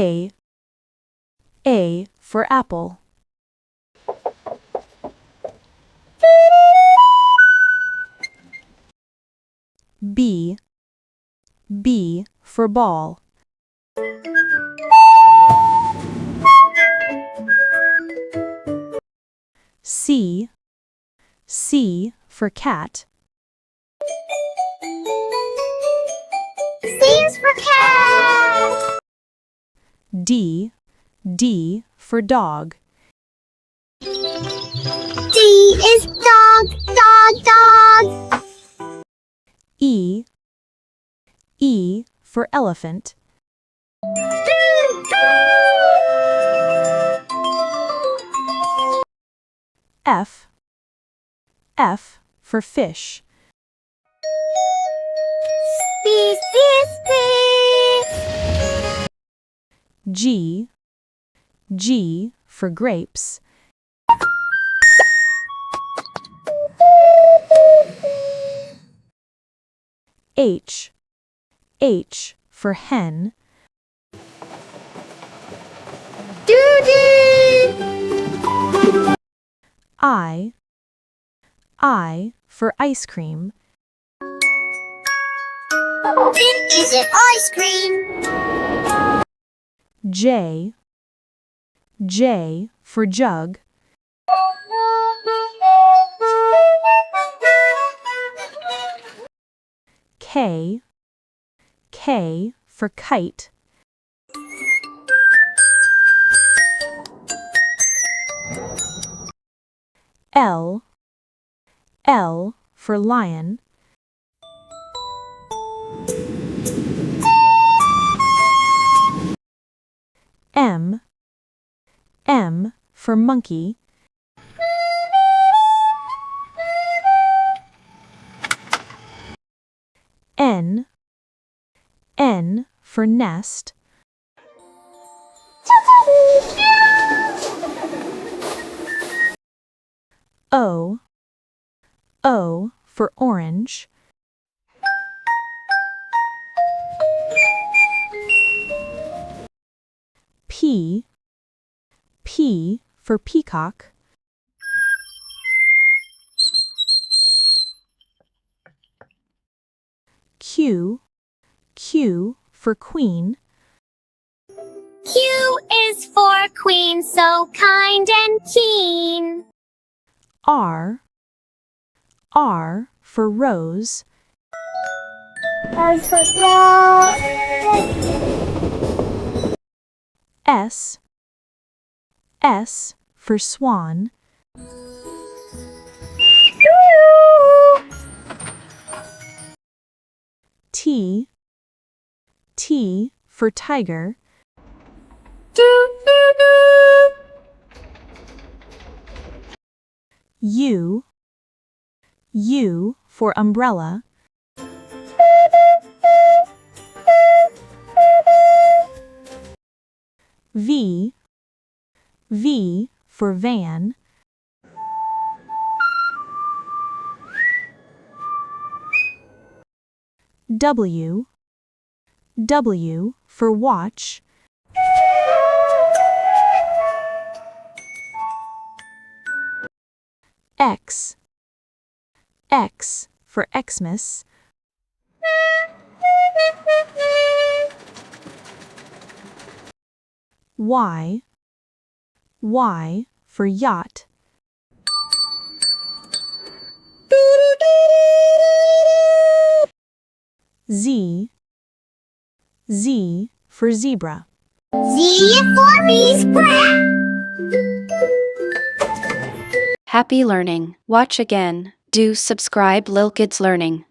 A. A for apple. B. B for ball. C. C for cat. C is for cat. D. D for dog. D is dog, dog, dog. E. E for elephant. F. F for fish. Fish, fish, fish. G. G for grapes. H. H for hen. Doody. I. I for ice cream. It is an ice cream. J. J for jug. K. K for kite. L. L for lion. M. M for monkey. N. N for nest. O. O for orange. P. P for peacock. Q. Q for queen. Q is for queen, so kind and keen. R. R for rose. S for rose. S. S for swan. T. T for tiger. U. U for umbrella. V. V for van. W. W for watch. X. X for Xmas. Y. Y for yacht. Z. Z for zebra. Z is for zebra. Happy learning. Watch again. Do subscribe Lil Kids Learning.